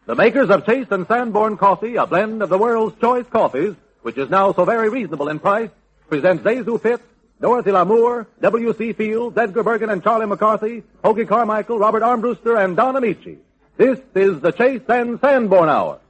The makers of Chase and Sanborn Coffee, a blend of the world's choice coffees, which is now so very reasonable in price, present Zasu Pitts, Dorothy Lamour, W.C. Fields, Edgar Bergen and Charlie McCarthy, Hoagie Carmichael, Robert Armbruster, and Don Amici. This is the Chase and Sanborn Hour.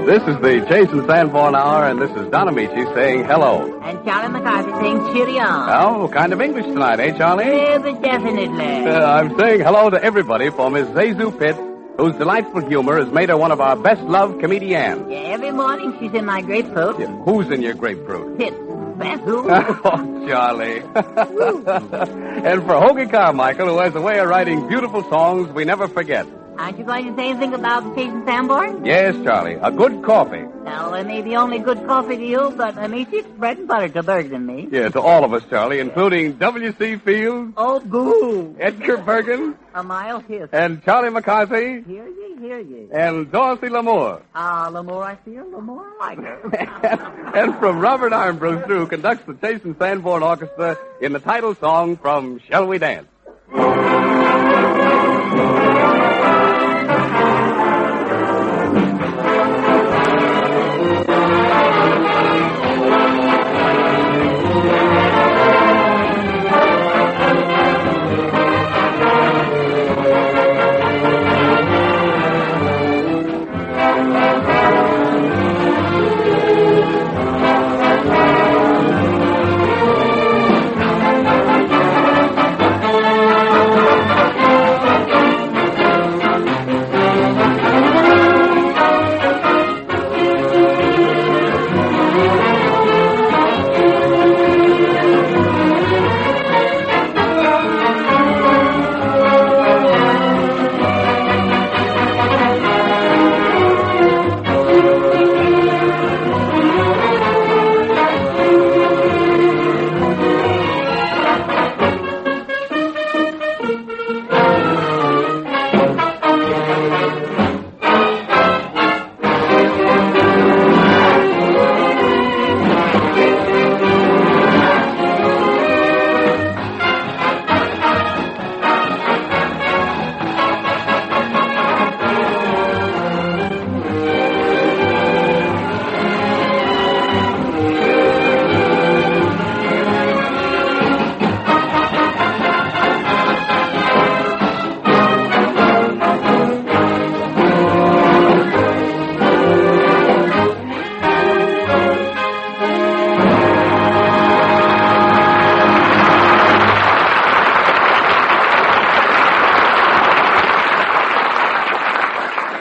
This is the Chase and Sanborn Hour, and this is Don Amici saying hello. And Charlie McCarthy saying cheerio. Oh, what kind of English tonight, eh, Charlie? But definitely. I'm saying hello to everybody for Miss Zasu Pitts, whose delightful humor has made her one of our best-loved comedians. Yeah, every morning she's in my grapefruit. Yeah, who's in your grapefruit? Pitts. Zasu. Oh, Charlie. And for Hoagie Carmichael, who has a way of writing beautiful songs we never forget. Aren't you going to say anything about Chase and Sanborn? Yes, Charlie. A good coffee. Well, it may be only good coffee to you, but Amici, it's bread and butter to Bergen and me. Yeah, to all of us, Charlie, including W.C. Fields. Oh, boo. Edgar Bergen. A mile hiss. And Charlie McCarthy. Hear ye, hear ye. And Dorothy Lamour. Lamour I feel, Lamour I like her. And from Robert Armbruster, who conducts the Chase and Sanborn Orchestra in the title song from Shall We Dance?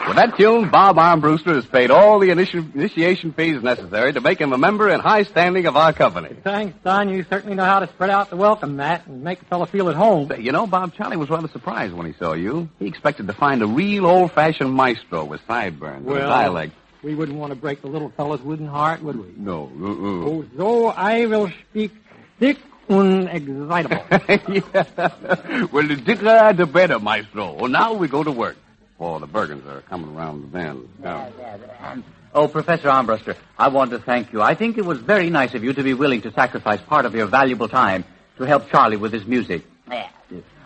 With that tune, Bob Armbruster has paid all the initiation fees necessary to make him a member in high standing of our company. Thanks, Don. You certainly know how to spread out the welcome mat and make a fellow feel at home. You know, Bob, Charlie was rather surprised when he saw you. He expected to find a real old-fashioned maestro with sideburns and a dialect. We wouldn't want to break the little fellow's wooden heart, would we? No. Oh, so I will speak thick and excitable. Yeah. Well, the thicker the better, maestro. Well, now we go to work. Oh, the Bergens are coming around the bend. Oh, Professor Armbruster, I want to thank you. I think it was very nice of you to be willing to sacrifice part of your valuable time to help Charlie with his music. Yeah.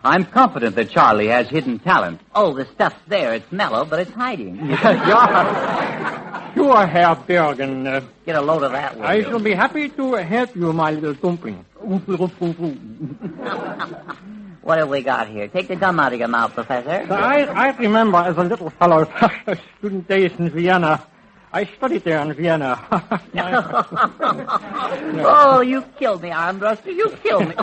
I'm confident that Charlie has hidden talent. Oh, the stuff's there. It's mellow, but it's hiding. Sure, Herr Bergen. Get a load of that one. I shall be happy to help you, my little dumpling. What have we got here? Take the gum out of your mouth, Professor. I remember as a little fellow, student days in Vienna. I studied there in Vienna. Oh, you killed me, Armbruster. You killed me.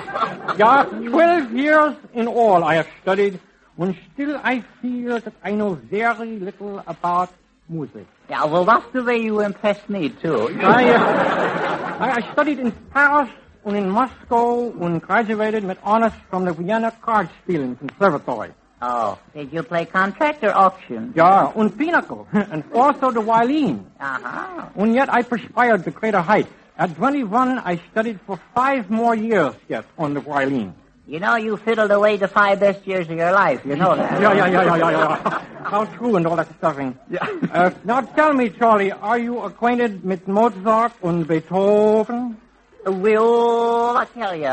Yeah, 12 years in all I have studied, when still I feel that I know very little about music. Yeah, well, that's the way you impressed me, too. I studied in Paris and in Moscow and graduated with honors from the Vienna Cardspieling Conservatory. Oh, did you play contract or auction? Yeah, and pinochle, and also the violin. Uh-huh. And yet I perspired to greater heights. At 21, I studied for 5 more years yet on the violin. You know, you fiddled away the 5 best years of your life. You know that. Yeah. How true and all that stuffing. Yeah. Now tell me, Charlie, are you acquainted with Mozart and Beethoven? Well, I tell you.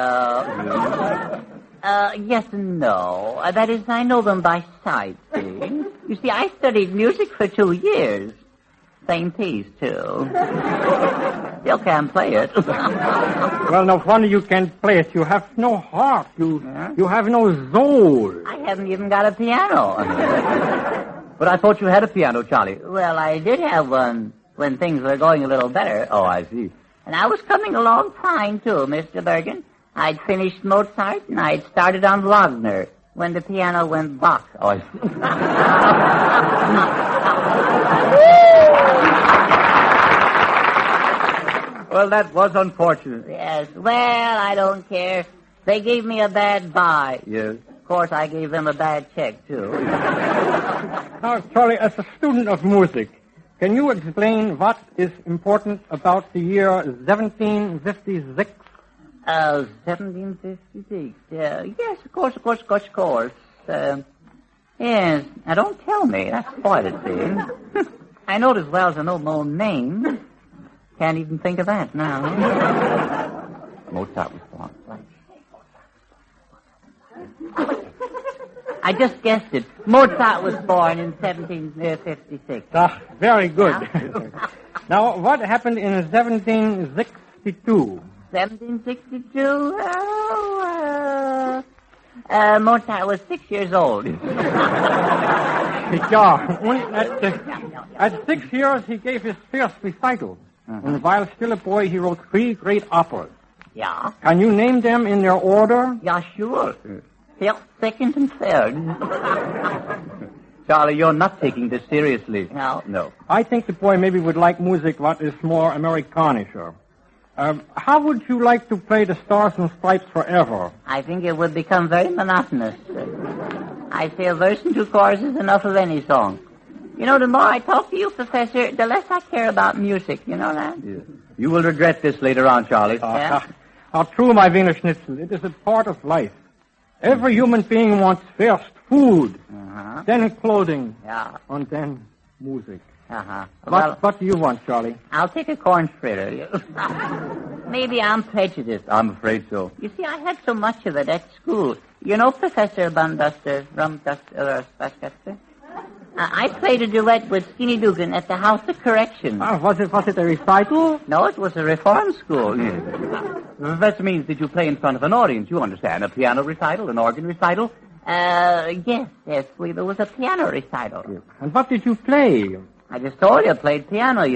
Yes and no. That is, I know them by sight, see. You see, I studied music for 2 years. Same piece, too. Still can't play it. Well, no wonder you can't play it. You have no heart. You have no soul. I haven't even got a piano. But I thought you had a piano, Charlie. Well, I did have one when things were going a little better. Oh, I see. And I was coming along fine, too, Mr. Bergen. I'd finished Mozart, and I'd started on Wagner when the piano went Bach. Oh, I see. Well, that was unfortunate. Yes, well, I don't care. They gave me a bad buy. Yes. Of course, I gave them a bad check, too. Now, Charlie, as a student of music, can you explain what is important about the year 1756? 1756. Yes, of course. Yes, now don't tell me. That's quite a thing. I know it as well as I know my own name. Can't even think of that now. Mozart was born. I just guessed it. Mozart was born in 1756. Ah, very good. Now, what happened in 1762? 1762? Mozart was 6 years old. Yeah, at 6 years, he gave his first recital. And while still a boy, he wrote 3 great operas. Yeah? Can you name them in their order? Yeah, sure. First, second, and third. Charlie, you're not taking this seriously. No. I think the boy maybe would like music what is more Americanischer. How would you like to play the Stars and Stripes forever? I think it would become very monotonous. I say a verse and 2 choruses is enough of any song. You know, the more I talk to you, Professor, the less I care about music. You know that? Yes. You will regret this later on, Charlie. How true, my Wiener Schnitzel. It is a part of life. Every human being wants first food, then clothing, and then music. What do you want, Charlie? I'll take a corn fritter. Maybe I'm prejudiced. I'm afraid so. You see, I had so much of it at school. You know, Professor Rumduster. I played a duet with Skinny Dugan at the House of Correction. Was it a recital? No, it was a reform school. That means that you play in front of an audience, you understand. A piano recital, an organ recital. Yes, there was a piano recital. Yes. And what did you play? I just told you I played piano,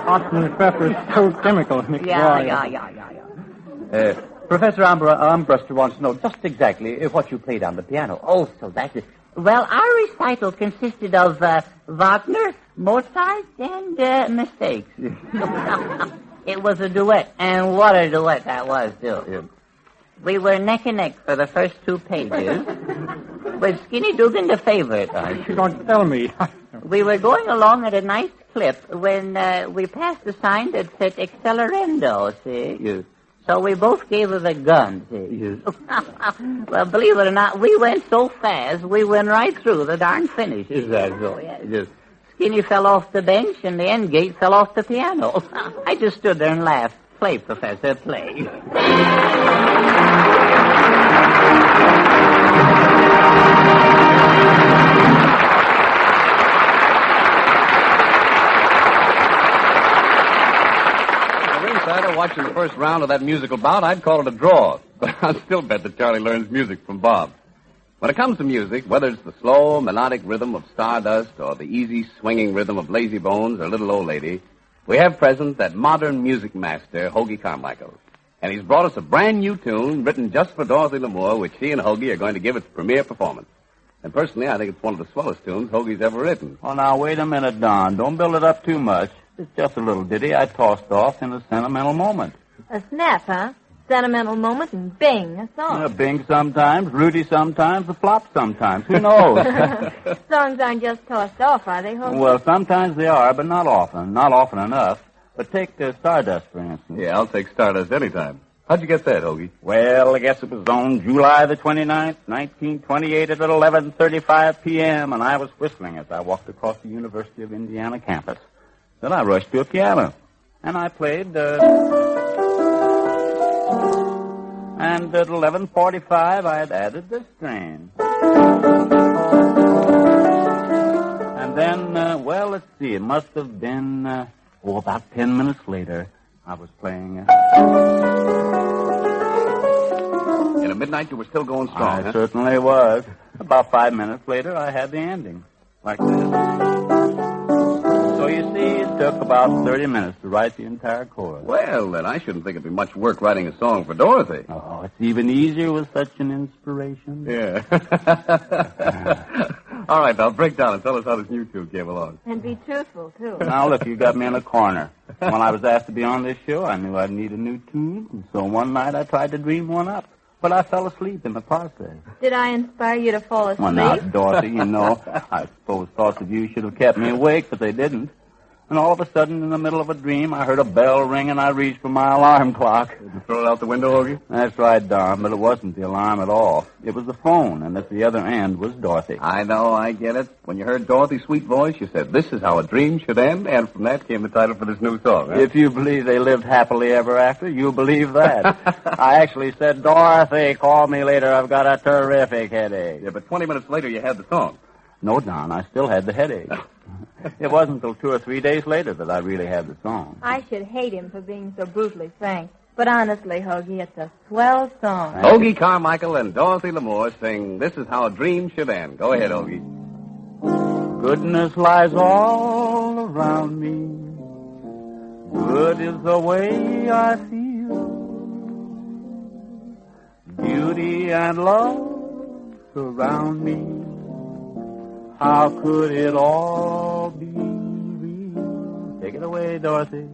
Hot and pepper is so chemical. Yeah. Professor Armbruster wants to know just exactly what you played on the piano. Oh, so that's it. Well, our recital consisted of Wagner, Mozart, and mistakes. It was a duet, and what a duet that was, too. Yeah. We were neck and neck for the first 2 pages, with Skinny Dugan the favorite. You don't tell me. We were going along at a nice clip when we passed a sign that said accelerando, see? Yes. So we both gave her the gun, see? Yes. Well, believe it or not, we went so fast, we went right through the darn finish. Is that so? Yes. Skinny fell off the bench, and the end gate fell off the piano. I just stood there and laughed. Play, Professor, play. Watching the first round of that musical bout, I'd call it a draw. But I'll still bet that Charlie learns music from Bob. When it comes to music, whether it's the slow, melodic rhythm of Stardust or the easy, swinging rhythm of Lazy Bones or Little Old Lady, we have present that modern music master, Hoagie Carmichael. And he's brought us a brand new tune written just for Dorothy Lamour, which he and Hoagie are going to give its premiere performance. And personally, I think it's one of the swellest tunes Hoagie's ever written. Oh, now, wait a minute, Don. Don't build it up too much. It's just a little ditty I tossed off in a sentimental moment. A snap, huh? Sentimental moment and bing, a song. Bing sometimes, Rudy sometimes, a flop sometimes. Who knows? Songs aren't just tossed off, are they, Hoagie? Well, sometimes they are, but not often. Not often enough. But take Stardust, for instance. Yeah, I'll take Stardust anytime. How'd you get that, Hoagie? Well, I guess it was on July the 29th, 1928 at 11:35 p.m., and I was whistling as I walked across the University of Indiana campus. Then I rushed to a piano, and I played, and at 11:45 I had added this strain. And then, well, let's see, it must have been, about 10 minutes later, I was playing. And at midnight you were still going strong, I certainly was. About 5 minutes later, I had the ending. Like this. So you see, it took about 30 minutes to write the entire chorus. Well, then I shouldn't think it'd be much work writing a song for Dorothy. Oh, it's even easier with such an inspiration. Yeah. All right, now break down and tell us how this new tune came along. And be truthful, too. Now, look, you got me in a corner. When I was asked to be on this show, I knew I'd need a new tune, and so one night I tried to dream one up. But I fell asleep in the process. Did I inspire you to fall asleep? Well, now, Dorothy, you know, I suppose thoughts of you should have kept me awake, but they didn't. And all of a sudden, in the middle of a dream, I heard a bell ring, and I reached for my alarm clock. Did you throw it out the window, Hoagie? That's right, Don, but it wasn't the alarm at all. It was the phone, and at the other end was Dorothy. I know, I get it. When you heard Dorothy's sweet voice, you said, "This is how a dream should end," and from that came the title for this new song. Huh? If you believe they lived happily ever after, you believe that. I actually said, "Dorothy, call me later. I've got a terrific headache." Yeah, but 20 minutes later you had the song. No, Don, I still had the headache. It wasn't until 2 or 3 days later that I really had the song. I should hate him for being so brutally frank. But honestly, Hoagie, it's a swell song. Hoagie Carmichael and Dorothy Lamour sing "This Is How a Dream Should End." Go ahead, Hoagie. Goodness lies all around me. Good is the way I feel. Beauty and love surround me. How could it all be real? Take it away, Dorothy.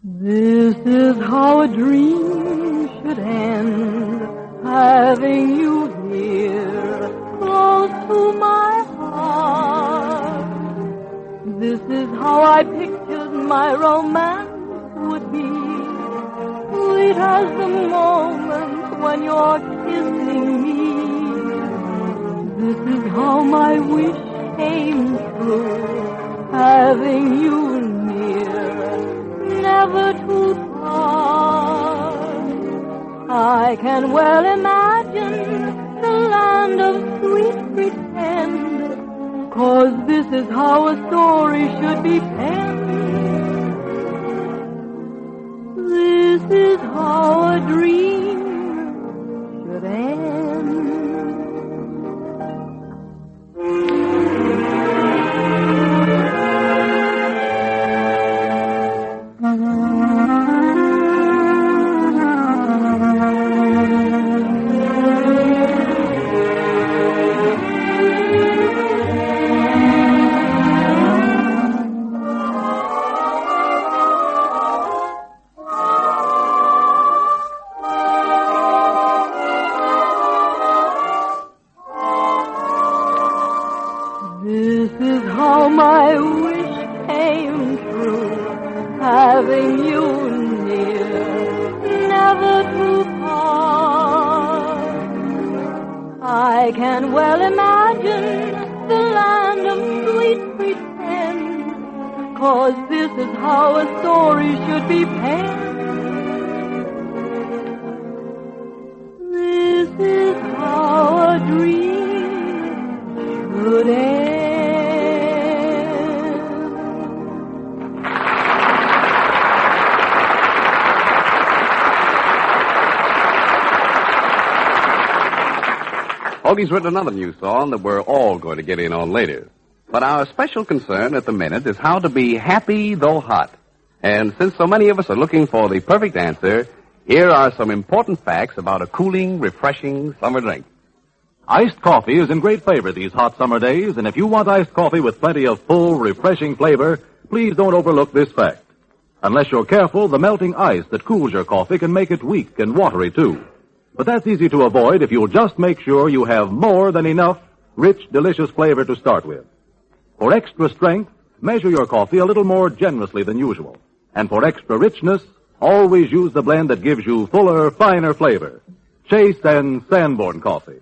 This is how a dream should end, having you here, close to my heart. This is how I pictured my romance would be, sweet as the moment when you're kissing me. This is how my wish came true, having you near, never to part. I can well imagine the land of sweet pretend, 'cause this is how a story should be penned. This is how a dream should end. Hoagie's written another new song that we're all going to get in on later. But our special concern at the minute is how to be happy though hot. And since so many of us are looking for the perfect answer, here are some important facts about a cooling, refreshing summer drink. Iced coffee is in great favor these hot summer days, and if you want iced coffee with plenty of full, refreshing flavor, please don't overlook this fact. Unless you're careful, the melting ice that cools your coffee can make it weak and watery, too. But that's easy to avoid if you'll just make sure you have more than enough rich, delicious flavor to start with. For extra strength, measure your coffee a little more generously than usual. And for extra richness, Always use the blend that gives you fuller, finer flavor. Chase and Sanborn coffee,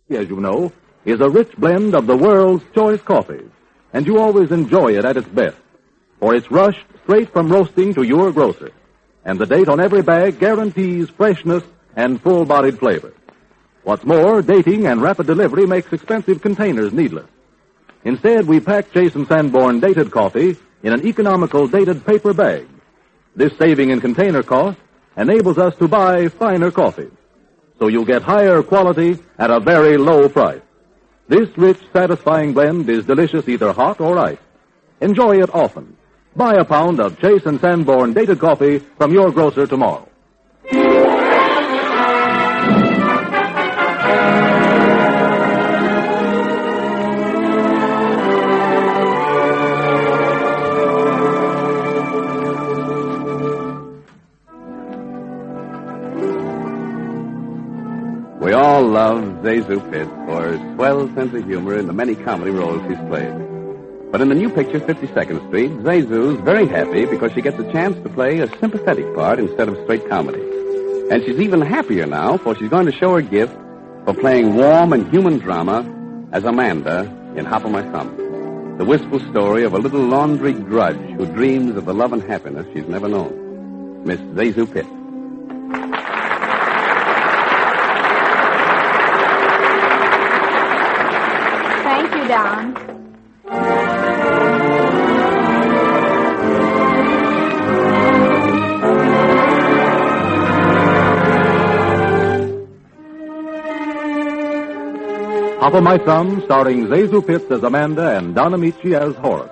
as you know, is a rich blend of the world's choice coffees, and you always enjoy it at its best, for it's rushed straight from roasting to your grocer, and the date on every bag guarantees freshness and full-bodied flavor. What's more, dating and rapid delivery makes expensive containers needless. Instead, we pack Chase and Sanborn dated coffee in an economical dated paper bag. This saving in container cost enables us to buy finer coffee, so you'll get higher quality at a very low price. This rich, satisfying blend is delicious either hot or iced. Enjoy it often. Buy a pound of Chase and Sanborn dated coffee from your grocer tomorrow. We all love Zasu Pitt for his swell sense of humor in the many comedy roles he's played. But in the new picture, 52nd Street, Zasu's very happy because she gets a chance to play a sympathetic part instead of straight comedy. And she's even happier now, for she's going to show her gift for playing warm and human drama as Amanda in Hop o' My Thumb, the wistful story of a little laundry drudge who dreams of the love and happiness she's never known. Miss Zasu Pitt. Thank you, Don. Hop o' My Thumb, starring Zasu Pitts as Amanda and Don Amici as Horace,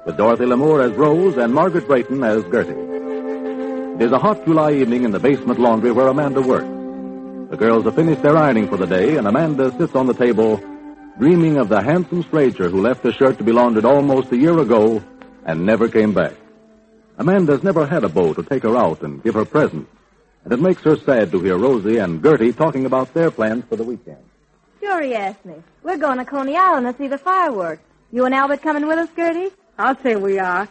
with Dorothy Lamour as Rose and Margaret Brayton as Gertie. It is a hot July evening in the basement laundry where Amanda works. The girls have finished their ironing for the day, and Amanda sits on the table dreaming of the handsome stranger who left the shirt to be laundered almost a year ago and never came back. Amanda's never had a beau to take her out and give her presents, and it makes her sad to hear Rosie and Gertie talking about their plans for the weekend. Sure, he asked me. We're going to Coney Island to see the fireworks. You and Albert coming with us, Gertie? I'll say we are.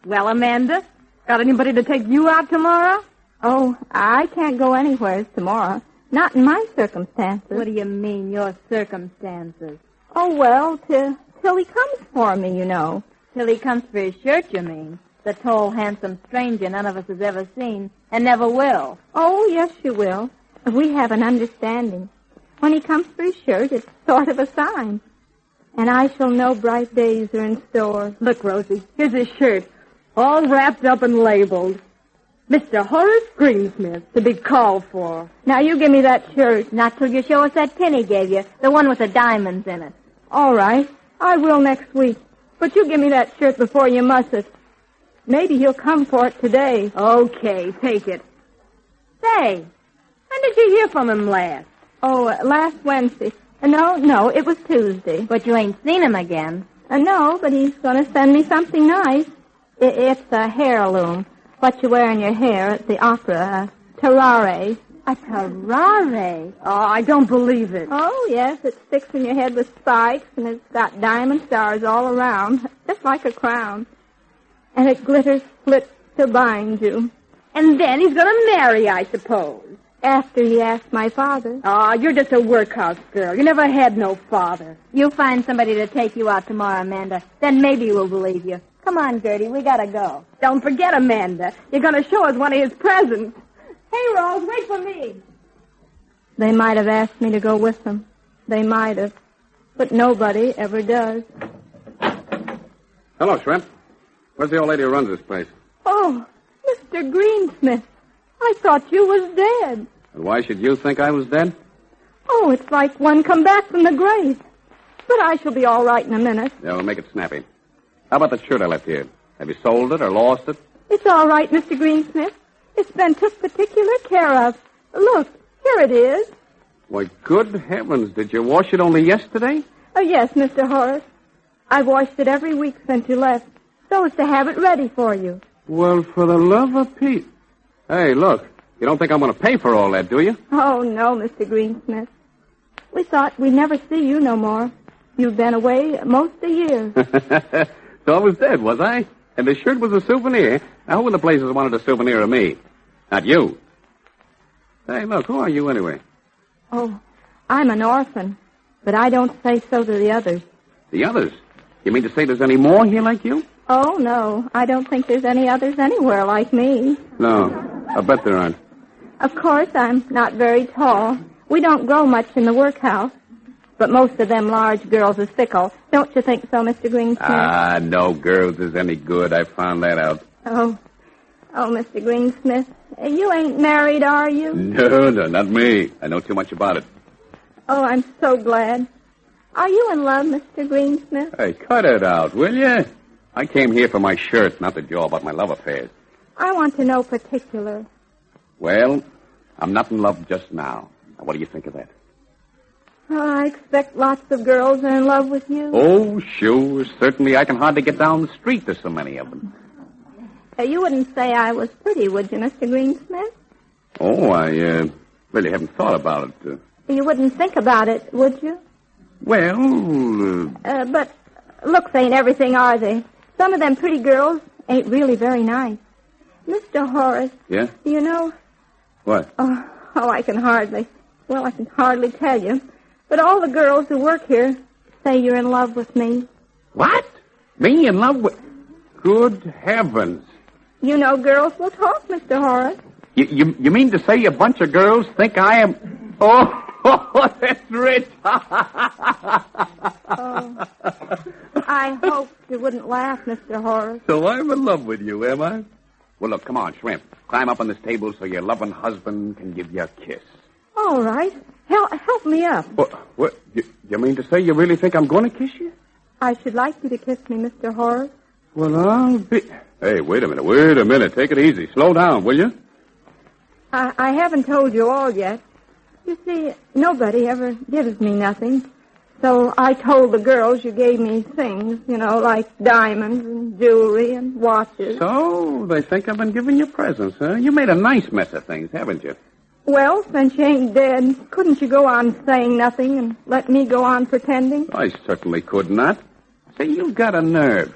Well, Amanda, got anybody to take you out tomorrow? Oh, I can't go anywhere tomorrow. Not in my circumstances. What do you mean, your circumstances? Oh, well, till he comes for me, you know. Till he comes for his shirt, you mean? The tall, handsome stranger none of us has ever seen, and never will. Oh, yes, you will. We have an understanding. When he comes for his shirt, it's sort of a sign. And I shall know bright days are in store. Look, Rosie, here's his shirt, all wrapped up and labeled. Mr. Horace Greensmith to be called for. Now, you give me that shirt. Not till you show us that pin he gave you, the one with the diamonds in it. All right. I will next week. But you give me that shirt before you muss it. Maybe he'll come for it today. Okay, take it. Say, when did you hear from him last? Oh, last Wednesday. No, it was Tuesday. But you ain't seen him again. No, but he's going to send me something nice. It's a heirloom. What you wear in your hair at the opera. Terrare. A terrare? Oh, I don't believe it. Oh, yes, it sticks in your head with spikes, and it's got diamond stars all around, just like a crown. And it glitters split to bind you. And then he's going to marry, I suppose. After he asked my father. Oh, you're just a workhouse girl. You never had no father. You find somebody to take you out tomorrow, Amanda. Then maybe we'll believe you. Come on, Gertie, we gotta go. Don't forget, Amanda. You're going to show us one of his presents. Hey, Rose, wait for me. They might have asked me to go with them. They might have. But nobody ever does. Hello, Shrimp. Where's the old lady who runs this place? Oh, Mr. Greensmith. I thought you was dead. And why should you think I was dead? Oh, it's like one come back from the grave. But I shall be all right in a minute. Yeah, we'll make it snappy. How about the shirt I left here? Have you sold it or lost it? It's all right, Mr. Greensmith. It's been took particular care of. Look, here it is. Why, good heavens, did you wash it only yesterday? Oh, yes, Mr. Horace. I've washed it every week since you left, so as to have it ready for you. Well, for the love of Pete. Hey, look, you don't think I'm going to pay for all that, do you? Oh, no, Mr. Greensmith. We thought we'd never see you no more. You've been away most a year. So I was dead, was I? And the shirt was a souvenir. Now, who in the places wanted a souvenir of me? Not you. Hey, look, who are you anyway? Oh, I'm an orphan, but I don't say so to the others. The others? You mean to say there's any more here like you? Oh, no. I don't think there's any others anywhere like me. No, I bet there aren't. Of course, I'm not very tall. We don't grow much in the workhouse. But most of them large girls is fickle. Don't you think so, Mr. Greensmith? Ah, no girls is any good. I found that out. Oh, Mr. Greensmith, you ain't married, are you? No, not me. I know too much about it. Oh, I'm so glad. Are you in love, Mr. Greensmith? Hey, cut it out, will you? I came here for my shirt, not to jaw about my love affairs. I want to know particular. Well, I'm not in love just now. Now, what do you think of that? Oh, I expect lots of girls are in love with you. Oh, sure. Certainly, I can hardly get down the street. There's so many of them. You wouldn't say I was pretty, would you, Mr. Greensmith? Oh, I really haven't thought about it. You wouldn't think about it, would you? Well, But looks ain't everything, are they? Some of them pretty girls ain't really very nice. Mr. Horace. Yeah? Do you know? What? Oh, I can hardly tell you. But all the girls who work here say you're in love with me. What? Me in love with... Good heavens. You know girls will talk, Mr. Horace. You mean to say a bunch of girls think I am... Oh, that's rich. Oh, I hoped you wouldn't laugh, Mr. Horace. So I'm in love with you, am I? Well, look, come on, Shrimp. Climb up on this table so your loving husband can give you a kiss. All right. Help me up. What? You mean to say you really think I'm going to kiss you? I should like you to kiss me, Mr. Horace. Well, I'll be... Hey, wait a minute. Take it easy. Slow down, will you? I haven't told you all yet. You see, nobody ever gives me nothing. So I told the girls you gave me things, like diamonds and jewelry and watches. So, they think I've been giving you presents, huh? You made a nice mess of things, haven't you? Well, since you ain't dead, couldn't you go on saying nothing and let me go on pretending? I certainly could not. Say, you've got a nerve.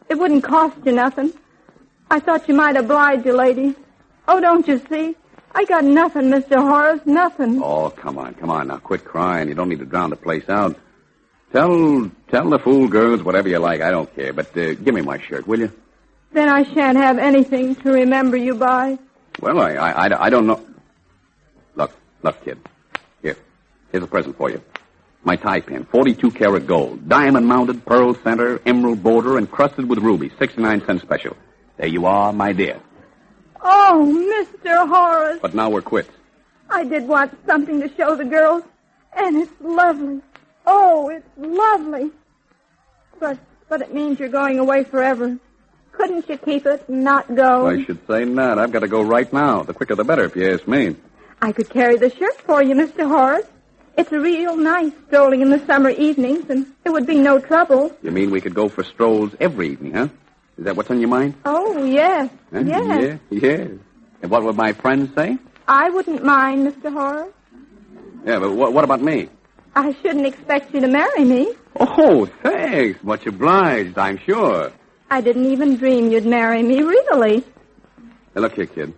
It wouldn't cost you nothing. I thought you might oblige you, lady. Oh, don't you see? I got nothing, Mr. Horace, nothing. Oh, come on. Now, quit crying. You don't need to drown the place out. Tell the fool girls whatever you like. I don't care. But give me my shirt, will you? Then I shan't have anything to remember you by. Well, I don't know. Look, kid. Here's a present for you. My tie pin, 42-karat gold, diamond-mounted, pearl center, emerald border, encrusted with rubies, 69-cent special. There you are, my dear. Oh, Mr. Horace. But now we're quits. I did want something to show the girls, and it's lovely. Oh, it's lovely. But it means you're going away forever. Couldn't you keep it and not go? I should say not. I've got to go right now. The quicker the better, if you ask me. I could carry the shirt for you, Mr. Horace. It's real nice strolling in the summer evenings, and it would be no trouble. You mean we could go for strolls every evening, huh? Is that what's on your mind? Oh, yes. Huh? Yes. Yeah. And what would my friends say? I wouldn't mind, Mr. Horace. Yeah, but what about me? I shouldn't expect you to marry me. Oh, thanks. Much obliged, I'm sure. I didn't even dream you'd marry me, really. Hey, look here, kid.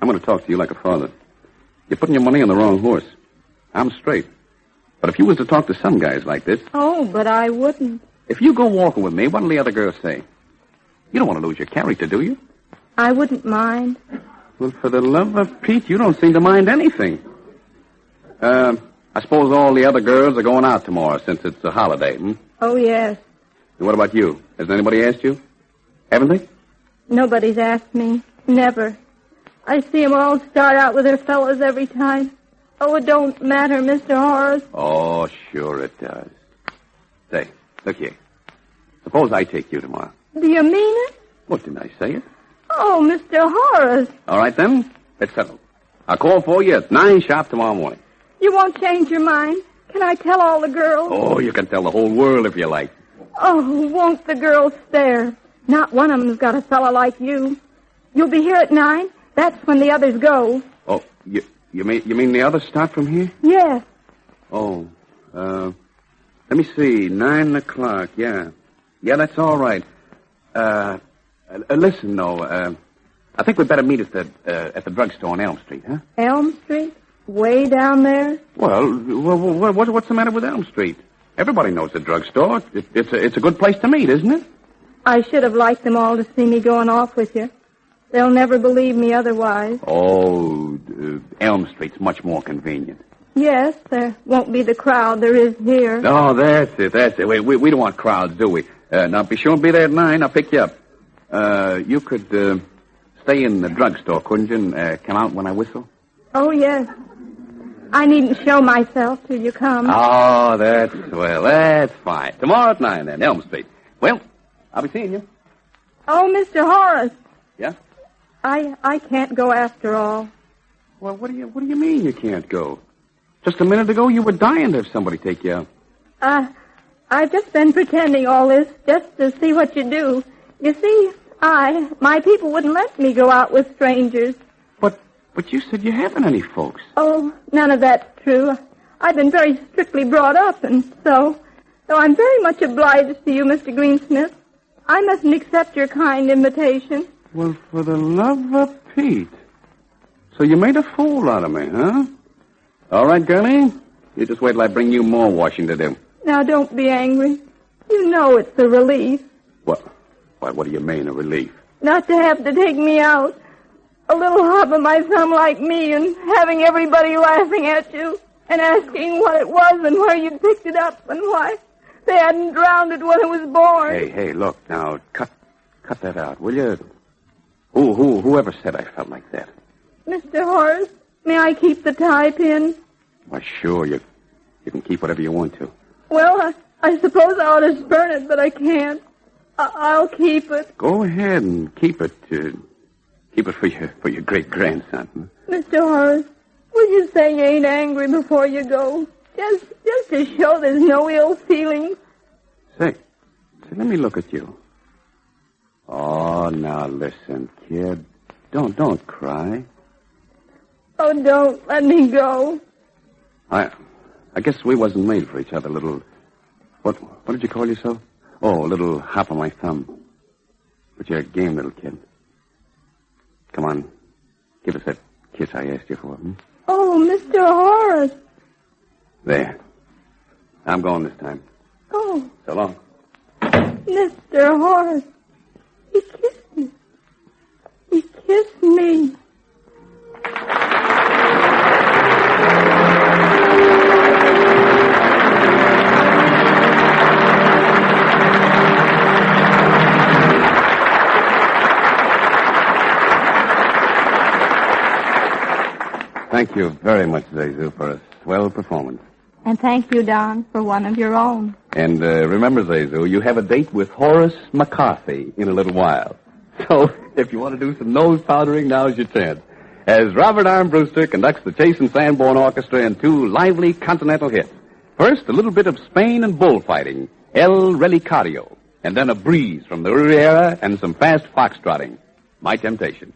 I'm going to talk to you like a father. You're putting your money on the wrong horse. I'm straight. But if you was to talk to some guys like this... Oh, but I wouldn't. If you go walking with me, what'll the other girls say? You don't want to lose your character, do you? I wouldn't mind. Well, for the love of Pete, you don't seem to mind anything. I suppose all the other girls are going out tomorrow since it's a holiday, hmm? Oh, yes. And what about you? Has anybody asked you? Haven't they? Nobody's asked me. Never. I see 'em all start out with their fellows every time. Oh, it don't matter, Mr. Horace. Oh, sure it does. Say, look here. Suppose I take you tomorrow. Do you mean it? What, didn't I say it? Oh, Mr. Horace. All right, then. It's settled. I'll call for you at 9 sharp tomorrow morning. You won't change your mind? Can I tell all the girls? Oh, you can tell the whole world if you like. Oh, won't the girls stare? Not one of them's got a fella like you. You'll be here at 9? That's when the others go. Oh, you mean the others start from here? Yes. Oh, let me see. 9 o'clock, yeah. Yeah, that's all right. Listen, though, I think we'd better meet at the drugstore on Elm Street, huh? Elm Street? Way down there? Well, what's the matter with Elm Street? Everybody knows the drugstore. It's a good place to meet, isn't it? I should have liked them all to see me going off with you. They'll never believe me otherwise. Oh, Elm Street's much more convenient. Yes, there won't be the crowd there is here. Oh, that's it. We don't want crowds, do we? Now, be sure and be there at 9. I'll pick you up. You could stay in the drugstore, couldn't you, and come out when I whistle? Oh, yes. I needn't show myself till you come. Oh, that's fine. Tomorrow at 9, then, Elm Street. Well, I'll be seeing you. Oh, Mr. Horace. Yeah? I can't go after all. Well, what do you mean you can't go? Just a minute ago, you were dying to have somebody take you out. I've just been pretending all this just to see what you do. You see, my people wouldn't let me go out with strangers. But you said you haven't any folks. Oh, none of that's true. I've been very strictly brought up, and so I'm very much obliged to you, Mr. Greensmith. I mustn't accept your kind invitation. Well, for the love of Pete. So you made a fool out of me, huh? All right, girlie. You just wait till I bring you more washing to do. Now, don't be angry. You know it's a relief. What? Why, what do you mean, a relief? Not to have to take me out. A little hop of my thumb like me and having everybody laughing at you and asking what it was and where you'd picked it up and why they hadn't drowned it when it was born. Hey, look, now, cut that out, will you? Whoever said I felt like that? Mr. Horace, may I keep the tie pin? Why, sure, you can keep whatever you want to. Well, I suppose I ought to spurn it, but I can't. I'll keep it. Go ahead and keep it. Keep it for your great-grandson. Mr. Horace, will you say you ain't angry before you go? Just to show there's no ill feeling. Say, let me look at you. Oh, now listen, kid. Don't cry. Oh, don't let me go. I guess we wasn't made for each other, little... What did you call yourself? Oh, a little hop on my thumb. But you're a game little kid. Come on. Give us that kiss I asked you for. Hmm? Oh, Mr. Horace. There. I'm going this time. Oh. So long. Mr. Horace. He kissed me. He kissed me. Thank you very much, Zasu, for a swell performance. And thank you, Don, for one of your own. And remember, Zasu, you have a date with Horace McCarthy in a little while. So if you want to do some nose powdering, now's your chance. As Robert Armbruster conducts the Chase and Sanborn Orchestra in 2 lively continental hits. First, a little bit of Spain and bullfighting, El Relicario, and then a breeze from the Riviera and some fast foxtrotting. My Temptation.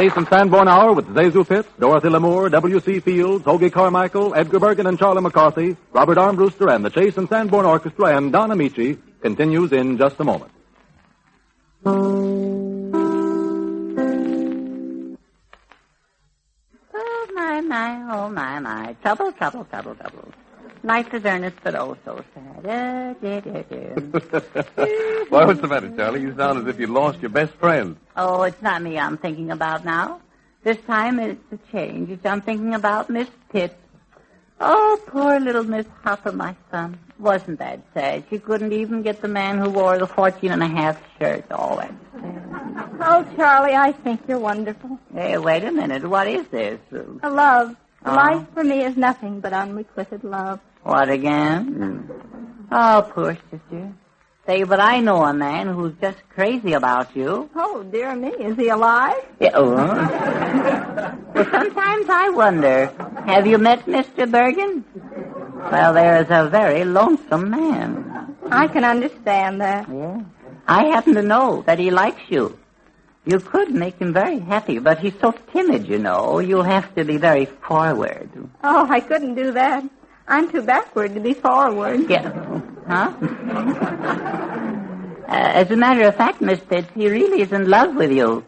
Chase and Sanborn Hour with Zasu Pitts, Dorothy Lamour, W.C. Fields, Hoagie Carmichael, Edgar Bergen and Charlie McCarthy, Robert Armbruster and the Chase and Sanborn Orchestra and Don Amici continues in just a moment. Oh, my. Trouble. Life is earnest, but oh, so sad. Why, what's the matter, Charlie? You sound as if you'd lost your best friend. Oh, it's not me I'm thinking about now. This time it's a change. I'm thinking about Miss Pitt. Oh, poor little Miss Hopper, my son. Wasn't that sad? She couldn't even get the man who wore the 14.5 shirt. Oh, that's sad. Oh, Charlie, I think you're wonderful. Hey, wait a minute. What is this? A love. Life for me is nothing but unrequited love. What again? Oh, poor sister. Say, but I know a man who's just crazy about you. Oh, dear me. Is he alive? Yeah, well, sometimes I wonder, have you met Mr. Bergen? Well, there is a very lonesome man. I can understand that. Yeah. I happen to know that he likes you. You could make him very happy, but he's so timid, you know. You'll have to be very forward. Oh, I couldn't do that. I'm too backward to be forward. Yeah. Huh? As a matter of fact, Miss Pitts, he really is in love with you.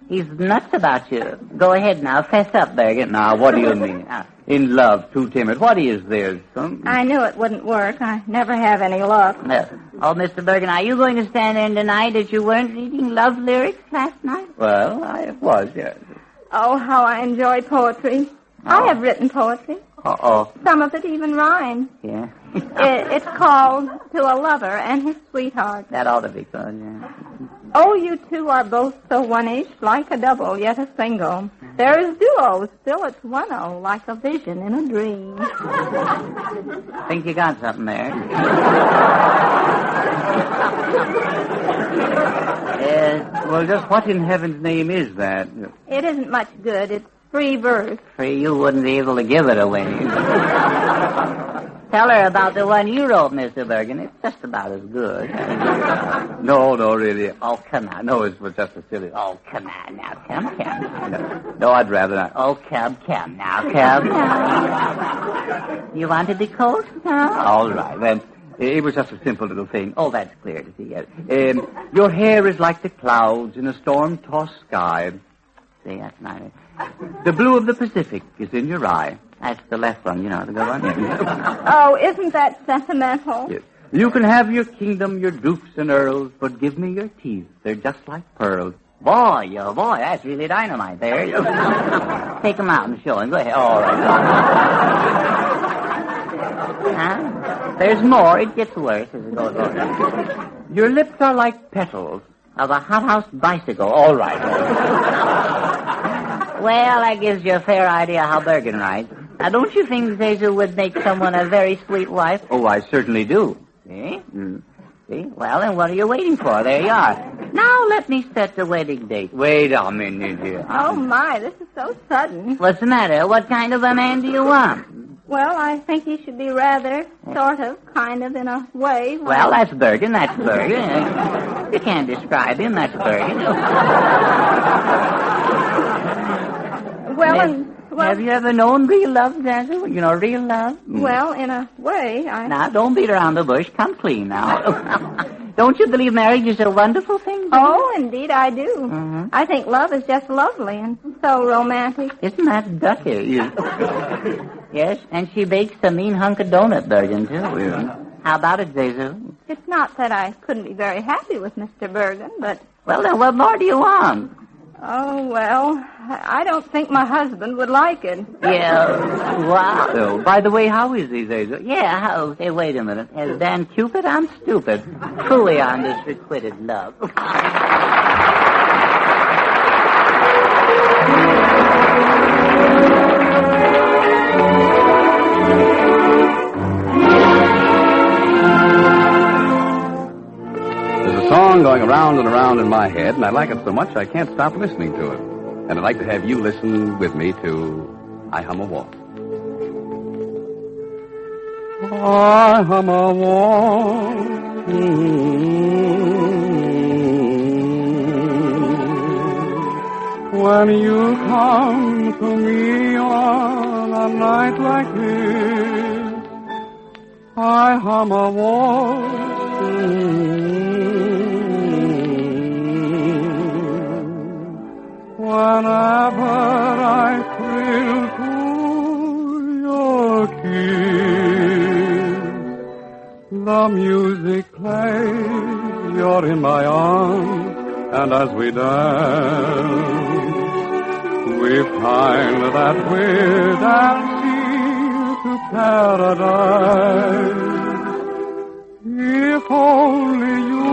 He's nuts about you. Go ahead now. Fess up, Bergen. Now, what do you mean? In love, too timid. What is this? I knew it wouldn't work. I never have any luck. Oh, Mr. Bergen, are you going to stand there and deny that you weren't reading love lyrics last night? Well, I was, yes. Oh, how I enjoy poetry. I have written poetry. Uh-oh. Some of it even rhymes. Yeah. It's called To a Lover and His Sweetheart. That ought to be good, yeah. Oh, you two are both so one-ish, like a double, yet a single. There is duo, still it's one-o, like a vision in a dream. I think you got something there. Well, just what in heaven's name is that? It isn't much good. It's free verse. Free, you wouldn't be able to give it away. Tell her about the one you wrote, Mr. Bergen. It's just about as good. No, really. Oh, come on. No, it was just a silly... Oh, come on now. Come. No, I'd rather not. Oh, come now. You want to be coached now? All right, then. It was just a simple little thing. Oh, that's clear to see. Yes. Your hair is like the clouds in a storm-tossed sky. See, that's nice. The blue of the Pacific is in your eye. That's the left one, you know, the good one. Oh, isn't that sentimental? Yes. You can have your kingdom, your dukes and earls, but give me your teeth. They're just like pearls. Boy, that's really dynamite there. Take them out and show him. Go ahead. All right. Huh? There's more. It gets worse as it goes on. Your lips are like petals of a hothouse bicycle. All right. Well, that gives you a fair idea how Bergen writes. Now, don't you think Zasu would make someone a very sweet wife? Oh, I certainly do. See? See? Well, then what are you waiting for? There you are. Now let me set the wedding date. Wait a minute here. Oh, my, this is so sudden. What's the matter? What kind of a man do you want? Well, I think he should be rather, sort of, kind of, in a way. Like... Well, that's Bergen. You can't describe him. That's Bergen. Have you ever known real love, Zasu? You know, real love? Well, in a way, Now, don't beat around the bush. Come clean now. Don't you believe marriage is a wonderful thing? Oh, indeed I do. Mm-hmm. I think love is just lovely and so romantic. Isn't that Ducky? Yes, and she bakes a mean hunk of donut, Bergen, too. Yeah. How about it, Zasu? It's not that I couldn't be very happy with Mr. Bergen, but... Well, then what more do you want? Oh, well, I don't think my husband would like it. Yeah, wow. So, by the way, how is he, Zasu? Yeah, how? Hey, wait a minute. As Dan Cupid, I'm stupid. Truly on this requited love. Song going around and around in my head, and I like it so much I can't stop listening to it. And I'd like to have you listen with me to I Hum a Waltz. I hum a waltz. When you come to me on a night like this, I hum a waltz. Whenever I thrill to your kiss, the music plays, you're in my arms, and as we dance, we find that we're dancing to paradise. If only you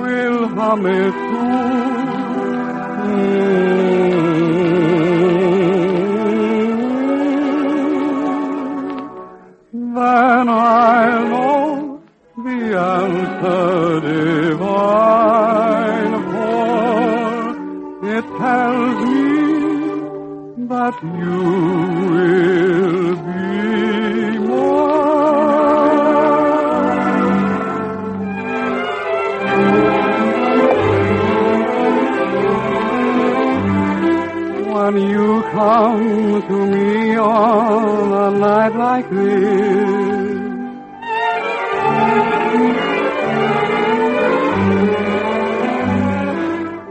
will hum it too, then I'll know the answer divine, for it tells me that you will be when you come to me on a night like this.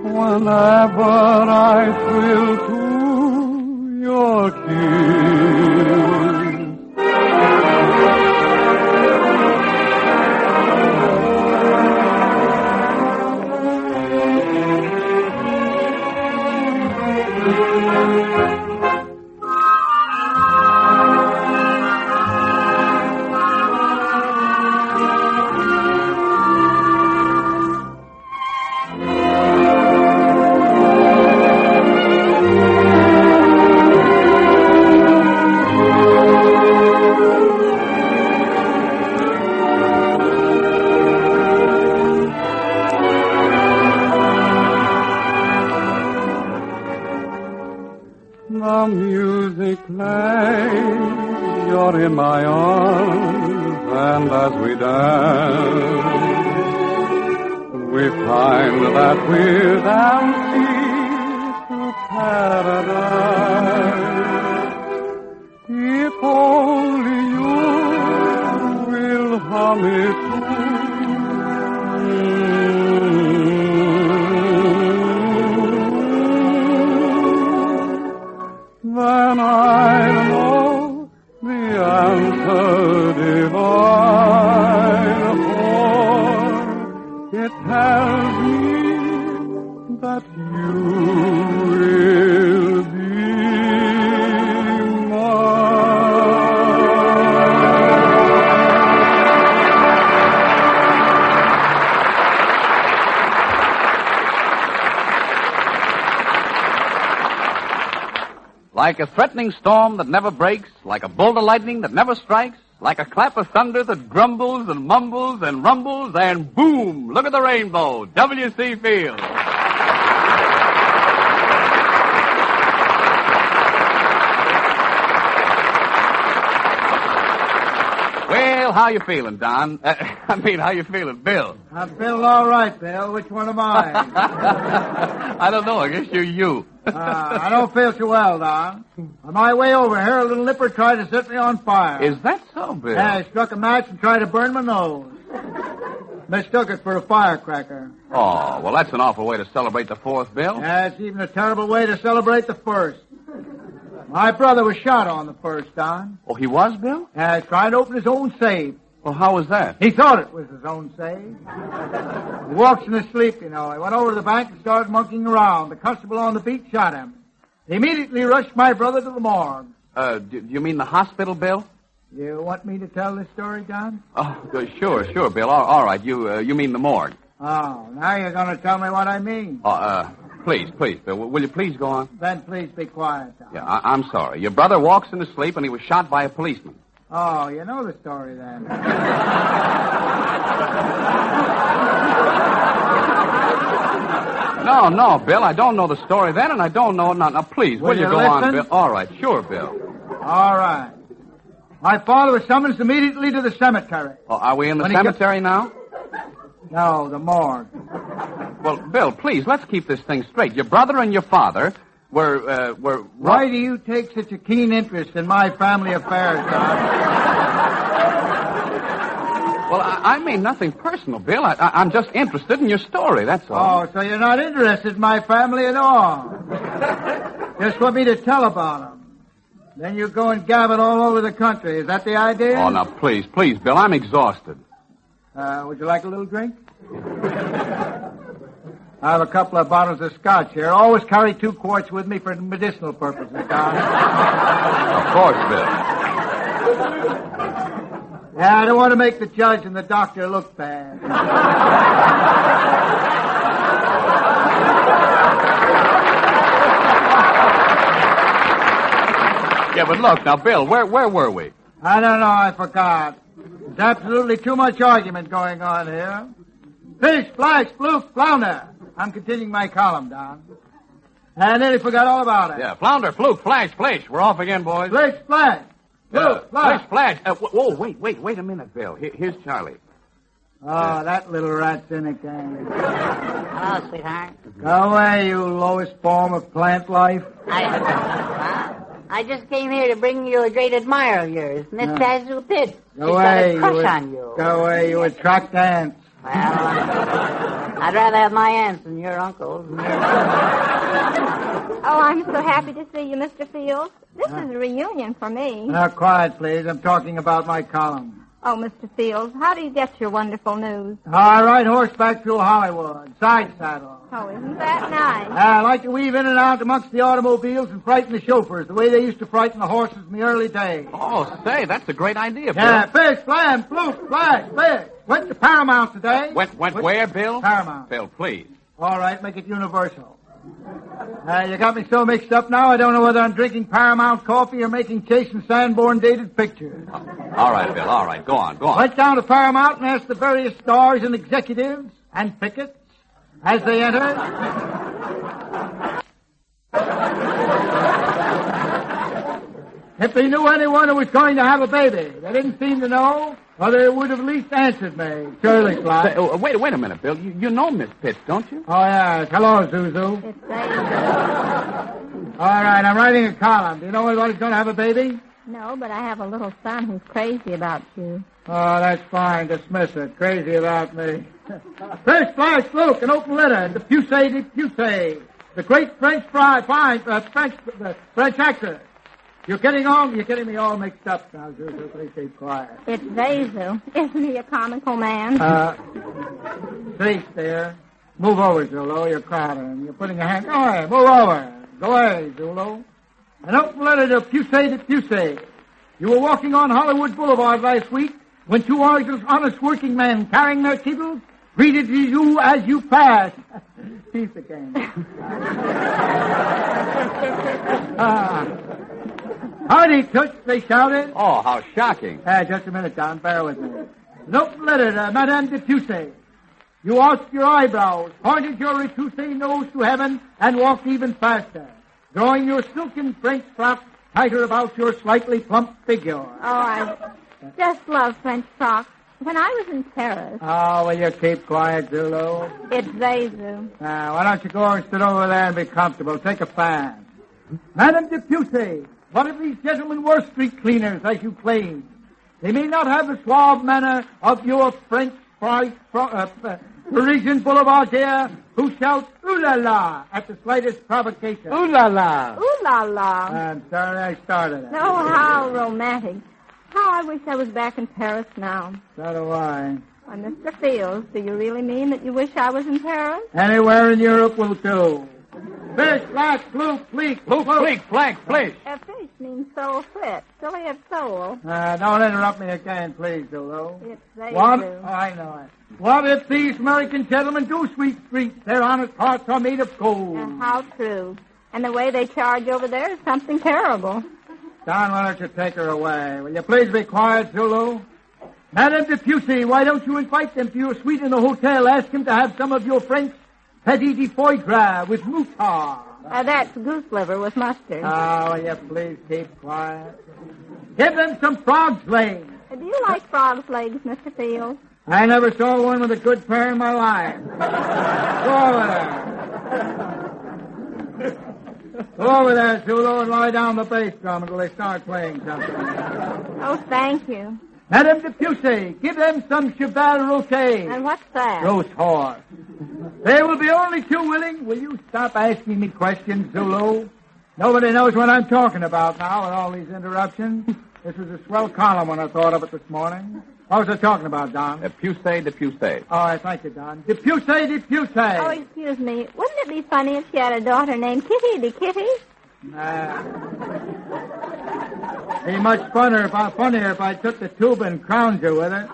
Whenever I thrill to your kiss, the music plays, you're in my arms, and as we dance, we find that we're dancing to paradise. If only you will hum it then I'll know the answer divine, for it tells me that you will be Like a threatening storm that never breaks, like a bolt of lightning that never strikes, like a clap of thunder that grumbles and mumbles and rumbles, and boom, look at the rainbow, W.C. Fields. Well, how you feeling, Don? How you feeling, Bill? I'm feeling all right, Bill. Which one am I? I don't know. I guess you're you. I don't feel too well, Don. On my way over here, a little nipper tried to set me on fire. Is that so, Bill? Yeah, I struck a match and tried to burn my nose. Mistook it for a firecracker. Oh, well, that's an awful way to celebrate the 4th, Bill. Yeah, it's even a terrible way to celebrate the 1st. My brother was shot on the 1st, Don. Oh, he was, Bill? Yeah, trying to open his own safe. Well, how was that? He thought it was his own safe. He walks in his sleep, you know. He went over to the bank and started monkeying around. The constable on the beat shot him. He immediately rushed my brother to the morgue. Do you mean the hospital, Bill? You want me to tell this story, John? Oh, sure, Bill. All right. You mean the morgue? Oh, now you're going to tell me what I mean. Please, Bill. Will you please go on? Then please be quiet, John. Yeah, I'm sorry. Your brother walks into sleep and he was shot by a policeman. Oh, you know the story then. No, Bill. I don't know the story then, and I don't know it now. Now, please, will you go listen? on, Bill? All right, sure, Bill. All right. My father was summoned immediately to the cemetery. Oh, are we in the cemetery now? No, the morgue. Well, Bill, please, let's keep this thing straight. Your brother and your father were... Why do you take such a keen interest in my family affairs, Don? Well, I mean nothing personal, Bill. I'm just interested in your story, that's all. Oh, so you're not interested in my family at all? Just want me to tell about them. Then you go and gab it all over the country. Is that the idea? Oh, now, please, Bill, I'm exhausted. Would you like a little drink? I have a couple of bottles of scotch here. Always carry 2 quarts with me for medicinal purposes, Don. Of course, Bill. Yeah, I don't want to make the judge and the doctor look bad. Yeah, but look, now, Bill, where were we? I don't know, I forgot. There's absolutely too much argument going on here. Fish, flash, fluke, flounder. I'm continuing my column, Don. I nearly forgot all about it. Yeah, flounder, fluke, flash, flash. We're off again, boys. Flash, flash. Flash. Whoa, wait a minute, Bill. Here's Charlie. Oh, that little rat's in again. Hello, sweetheart. Go away, you lowest form of plant life. I just came here to bring you a great admirer of yours, Miss Zasu Pitt. Go away. She's got a crush on you. Go away, you attract ants. Well, I'd rather have my aunts than your uncles. Oh, I'm so happy to see you, Mr. Fields. This is a reunion for me. Now, quiet, please. I'm talking about my column. Oh, Mr. Fields, how do you get your wonderful news? I ride horseback through Hollywood, side saddle. Oh, isn't that nice? I like to weave in and out amongst the automobiles and frighten the chauffeurs the way they used to frighten the horses in the early days. Oh, say, that's a great idea, Bill. Yeah, fish, flam, fluke, flash, fish. Went to Paramount today. Went where, Bill? Paramount. Bill, please. All right, make it universal. You got me so mixed up now, I don't know whether I'm drinking Paramount coffee or making Chase and Sanborn dated pictures. All right, Bill, all right. Go on. Went down to Paramount and asked the various stars and executives and pickets as they entered. If they knew anyone who was going to have a baby. They didn't seem to know, or they would have at least answered me. Surely, Clyde. Wait a minute, Bill. You know Miss Pitts, don't you? Oh, yes. Hello, Zuzu. It's Zazu. All right, I'm writing a column. Do you know anybody's going to have a baby? No, but I have a little son who's crazy about you. Oh, that's fine. Dismiss it. Crazy about me. Fish, flash, fluke, an open letter, the Pusey de Pusey, the great French French actor. You're getting me all mixed up now, Zuzu. Please keep quiet. It's Zazu. Isn't he a comical man? Cease there. Move over, Zulu. You're crowding. You're putting your hand... Go away. Move over. Go away, Zulu. An open letter to Pusey de Pusey. You were walking on Hollywood Boulevard last week when 2 honest working men carrying their kettles greeted you as you passed. Peace again. Howdy, Toots, they shouted. Oh, how shocking. Just a minute, Don. Bear with me. An open letter to Madame de Pusey. You arched your eyebrows, pointed your retoussé nose to heaven, and walked even faster, drawing your silken French frock tighter about your slightly plump figure. Oh, I just love French frocks. When I was in Paris... Oh, will you keep quiet, Zulu? It's Zazu. Why don't you go and sit over there and be comfortable? Take a fan. Madame de Pusey, what if these gentlemen were street cleaners, as you claim? They may not have the suave manner of your French Parisian boulevardier who shouts ooh la la at the slightest provocation. Ooh la la. Ooh la la. I'm sorry I started it. Oh, how romantic. How I wish I was back in Paris now. So do I. Why, Mr. Fields, do you really mean that you wish I was in Paris? Anywhere in Europe will do. Fish, flash, fluke, fleek, fleek, flank, flesh. Fish means soul fit. Silly of soul. Don't interrupt me again, please, Zulu. It's they What? do. Oh, I know it. What if these American gentlemen do sweep streets? Their honest hearts are made of gold. How true. And the way they charge over there is something terrible. Don, why don't you take her away? Will you please be quiet, Zulu? Madame de Pusey, why don't you invite them to your suite in the hotel? Ask them to have some of your French petit de foie gras with moutarde. That's goose liver with mustard. Oh, will you please keep quiet? Give them some frog's legs. Do you like frog's legs, Mr. Fields? I never saw one with a good pair in my life. Go over there. Go over there, Zulu, and lie down the bass drum until they start playing something. Oh, thank you. Madame de Pusey, give them some cheval roté. And what's that? Roast horse. There will be only two willing. Will you stop asking me questions, Zulu? Nobody knows what I'm talking about now with all these interruptions. This was a swell column when I thought of it this morning. What was I talking about, Don? De Pusey. All right, thank you, Don. De Pusey. Oh, excuse me. Wouldn't it be funny if she had a daughter named Kitty de Kitty? Be much funnier if I took the tube and crowned you with it.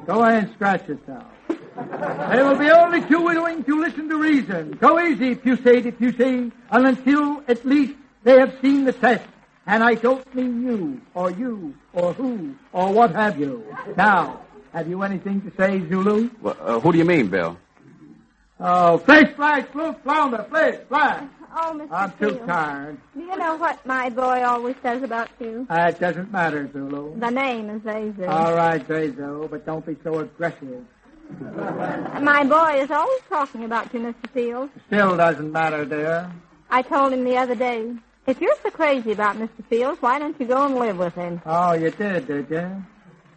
Go ahead and scratch yourself. There will be only two willing to listen to reason. Go easy, Pusey, until at least they have seen the test. And I don't mean you, or who, or what have you. Now, have you anything to say, Zulu? Well, who do you mean, Bill? Oh, fish, flash, flute, flounder, fish, flash. Oh, Mr. I'm too Field. tired. Do you know what my boy always says about you? It doesn't matter, Zulu. The name is Zazu. All right, Zazu, but don't be so aggressive. My boy is always talking about you, Mr. Field. Still doesn't matter, dear. I told him the other day, if you're so crazy about Mr. Fields, why don't you go and live with him? Oh, you did you?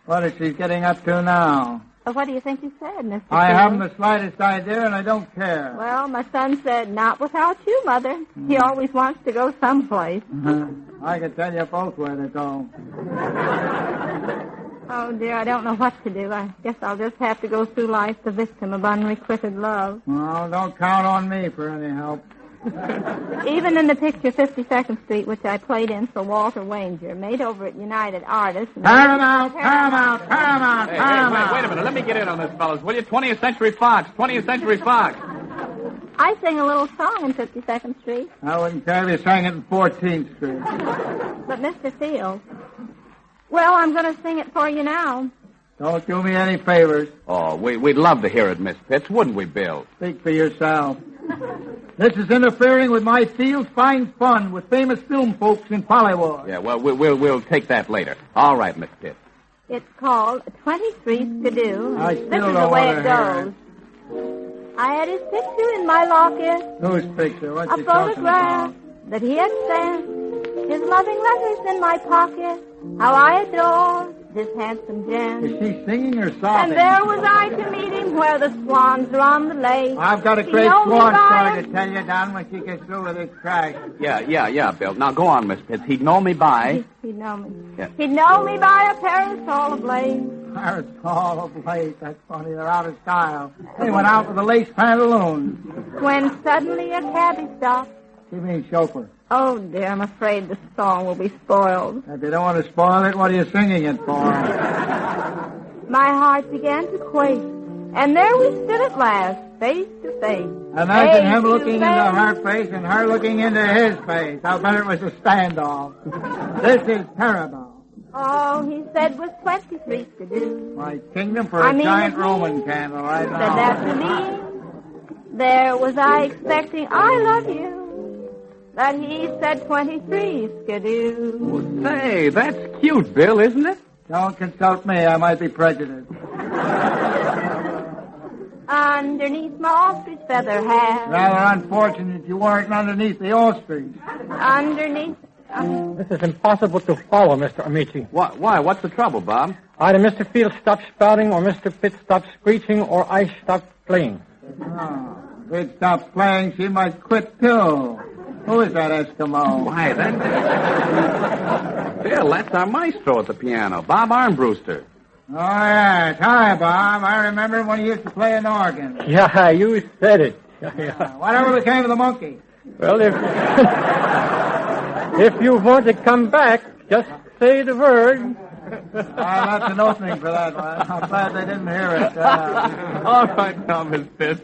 What is she getting up to now? Well, what do you think he said, Mr. I Fields? haven't the slightest idea, and I don't care. Well, my son said, not without you, Mother. He always wants to go someplace. I can tell you both where to go. Oh, dear, I don't know what to do. I guess I'll just have to go through life the victim of unrequited love. Well, don't count on me for any help. Even in the picture 52nd Street, which I played in for Walter Wanger, made over at United Artists... Paramount! Hey, wait a minute. Let me get in on this, fellas. Will you? 20th Century Fox. I sing a little song in 52nd Street. I wouldn't care if you sang it in 14th Street. But, Mr. Fields... Well, I'm going to sing it for you now. Don't do me any favors. Oh, we'd love to hear it, Miss Pitts, wouldn't we, Bill? Speak for yourself. This is interfering with my Fields Fine Fun with famous film folks in Hollywood. Yeah, well, we'll take that later. All right, Miss Pitts. It's called 23 Skidoo. I This still is don't the way want it to hear goes. I had his picture in my locket. Whose picture? What's A he talking photograph about? that he had sent. His loving letters in my pocket. How I adore this handsome gent. Is she singing or And sobbing? there was I to meet him where the swans are on the lake. I've got a He great know me swan by story to tell you, Don, when she gets through with this trash. Yeah, Bill. Now, go on, Miss Pitts. He'd know me by... He'd know me. Yeah. He'd know me by a parasol of lace. Parasol of lace. That's funny. They're out of style. They went out with the lace pantaloons. When suddenly a cabbie stopped. You mean chauffeur. Oh, dear, I'm afraid the song will be spoiled. If you don't want to spoil it, what are you singing it for? My heart began to quake. And there we stood at last, face to face. Imagine him looking into her face and her looking into his face. I'll bet it was a standoff. This is terrible. All he said was 23 Skidoo. My kingdom for a giant Roman candle right now. Said that to me. There was I expecting I love you. That he said 23 Skidoo. Well, say, that's cute, Bill, isn't it? Don't consult me. I might be prejudiced. Underneath my ostrich feather hat. Rather unfortunate you weren't underneath the ostrich. Underneath... This is impossible to follow, Mr. Amici. Why? What's the trouble, Bob? Either Mr. Fields stopped spouting, or Mr. Pitt stopped screeching, or I stopped playing. Oh, if it stopped playing, she might quit, too. Who is that Eskimo? Why, that's... Bill, that's our maestro at the piano, Bob Armbruster. Oh, yes. Hi, Bob. I remember when he used to play an organ. Yeah, you said it. Yeah. Whatever became of the monkey? Well, if you want to come back, just say the word. That's an opening for that one. I'm glad they didn't hear it. All right, now, Miss Pitts.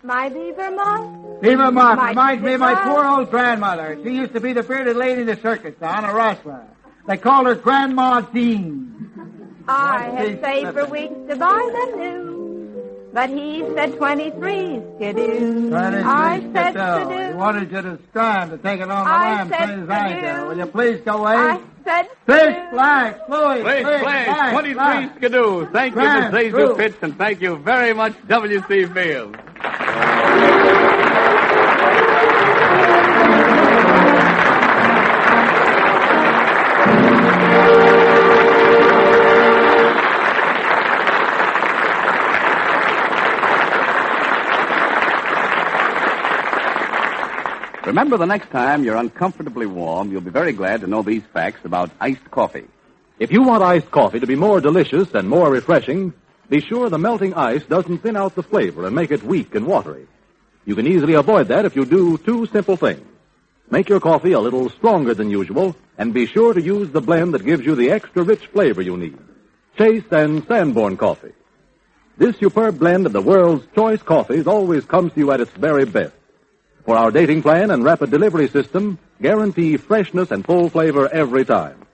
My beaver moth. Beaver moth reminds me of my poor old grandmother. She used to be the bearded lady in the circus, Don, a rustler. They called her Grandma Dean. I had saved for weeks to buy them new. But he said 23 Skidoo. I said Skidoo. He wanted you to stand to take it on the I lamb, said same as I Skidoo. do. Will you please go away? said Fish flag, Louis. Fish flag, 23 skidoo. Thank you, Miss Zasu Pitts, and thank you very much, W.C. Fields. Remember, the next time you're uncomfortably warm, you'll be very glad to know these facts about iced coffee. If you want iced coffee to be more delicious and more refreshing, be sure the melting ice doesn't thin out the flavor and make it weak and watery. You can easily avoid that if you do two simple things. Make your coffee a little stronger than usual, and be sure to use the blend that gives you the extra rich flavor you need. Chase and Sanborn Coffee. This superb blend of the world's choice coffees always comes to you at its very best. For our dating plan and rapid delivery system, guarantee freshness and full flavor every time.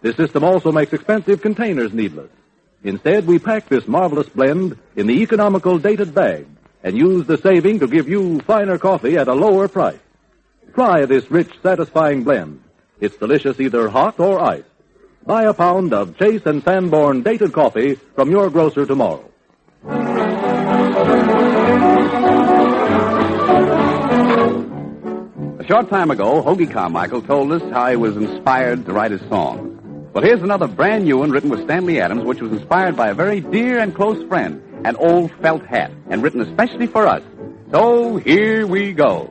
This system also makes expensive containers needless. Instead, we pack this marvelous blend in the economical dated bag and use the saving to give you finer coffee at a lower price. Try this rich, satisfying blend. It's delicious either hot or iced. Buy a pound of Chase and Sanborn dated coffee from your grocer tomorrow. A short time ago, Hoagie Carmichael told us how he was inspired to write his songs. Well, here's another brand new one written with Stanley Adams, which was inspired by a very dear and close friend, an old felt hat, and written especially for us. So here we go.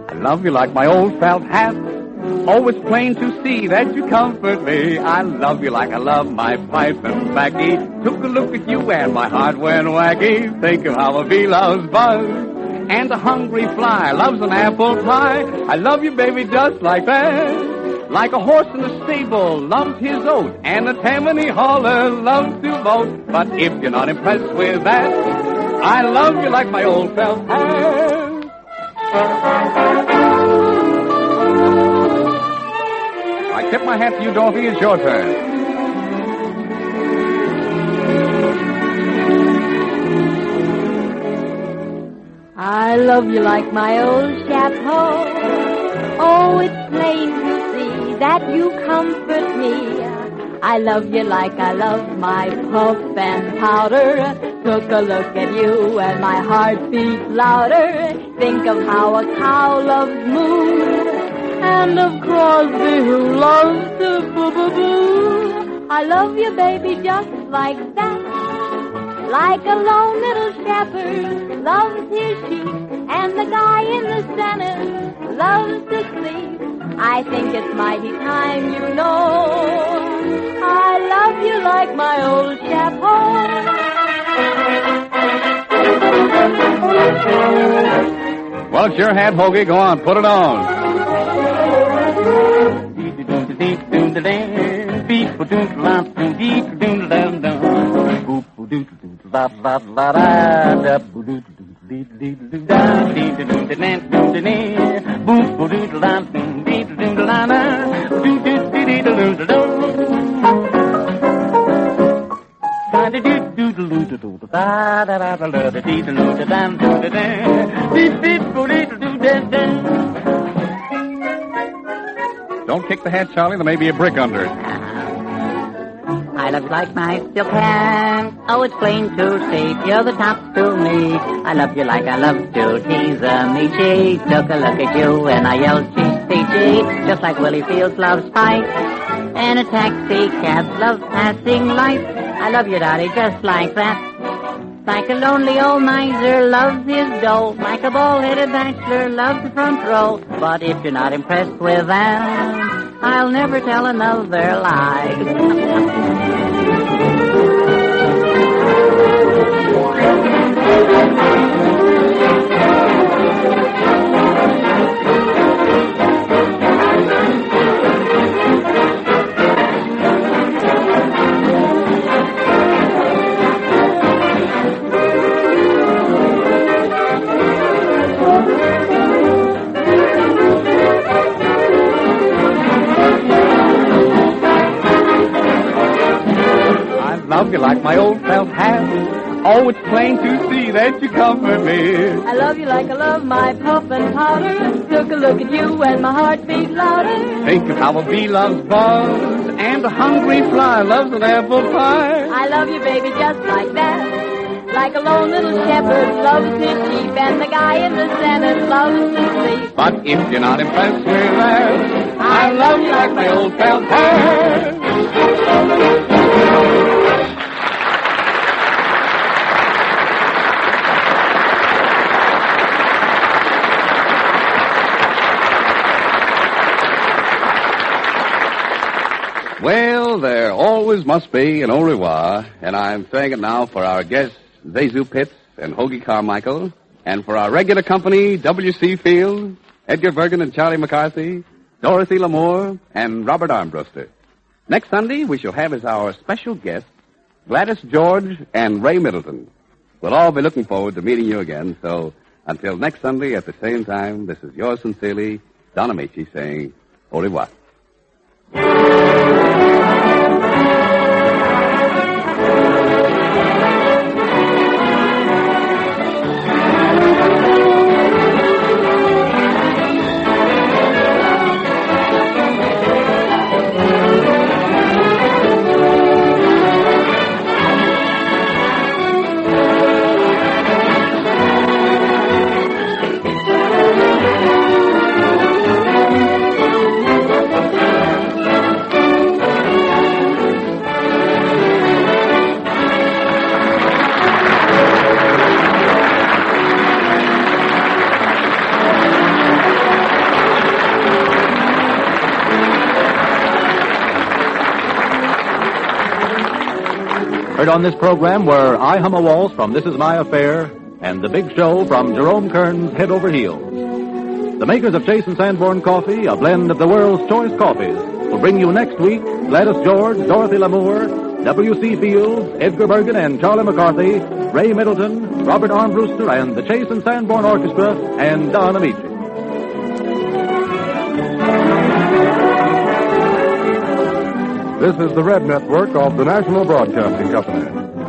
I love you like my old felt hat. Always plain to see that you comfort me. I love you like I love my pipe and tobacco. Took a look at you and my heart went wacky. Think of how a bee loves buzz. And a hungry fly loves an apple pie. I love you, baby, just like that. Like a horse in the stable loves his oat, and a Tammany hauler loves to vote. But if you're not impressed with that, I love you like my old felt hat. I tip my hat to you, Dorothy. It's your turn. I love you like my old chapeau. Oh, it's plain to see that you comfort me. I love you like I love my puff and powder. Took a look at you and my heart beats louder. Think of how a cow loves moo, and of Crosby who loves to boo-boo-boo. I love you, baby, just like that. Like a lone little shepherd loves his sheep, and the guy in the center loves to sleep. I think it's mighty time, you know. I love you like my old chapeau. Well, it's your hat, Hoagie. Go on, put it on. Don't kick the hat, Charlie. There may be a brick under it. I love you like my silk hat. Oh, it's plain to see you're the top to me. I love you like I love to tease me. She took a look at you and I yelled, she's peachy, just like Willie Fields loves Spike. And a taxi cab loves passing life. I love you, Dottie, just like that. Like a lonely old miser loves his dough. Like a bald-headed bachelor loves the front row. But if you're not impressed with that, I'll never tell another lie. Love you like my old felt hat. Oh, it's plain to see that you comfort me. I love you like I love my puff and powder. Took a look at you and my heart beat louder. Think of how a bee loves buzz and a hungry fly loves an apple pie. I love you, baby, just like that. Like a lone little shepherd loves his sheep, and the guy in the Senate loves to sleep. But if you're not impressed with that, I love you like my old felt hat. Well, there always must be an au revoir, and I'm saying it now for our guests, Zasu Pitts and Hoagie Carmichael, and for our regular company, W.C. Fields, Edgar Bergen and Charlie McCarthy, Dorothy Lamour, and Robert Armbruster. Next Sunday, we shall have as our special guests Gladys George and Ray Middleton. We'll all be looking forward to meeting you again, so until next Sunday at the same time, this is yours sincerely, Don Amici, saying au revoir. Heard on this program were I Hum a Waltz from This Is My Affair and The Big Show from Jerome Kern's Head Over Heels. The makers of Chase and Sanborn Coffee, a blend of the world's choice coffees, will bring you next week Gladys George, Dorothy Lamour, W.C. Fields, Edgar Bergen and Charlie McCarthy, Ray Middleton, Robert Armbruster, and the Chase and Sanborn Orchestra, and Don Amici. This is the Red Network of the National Broadcasting Company.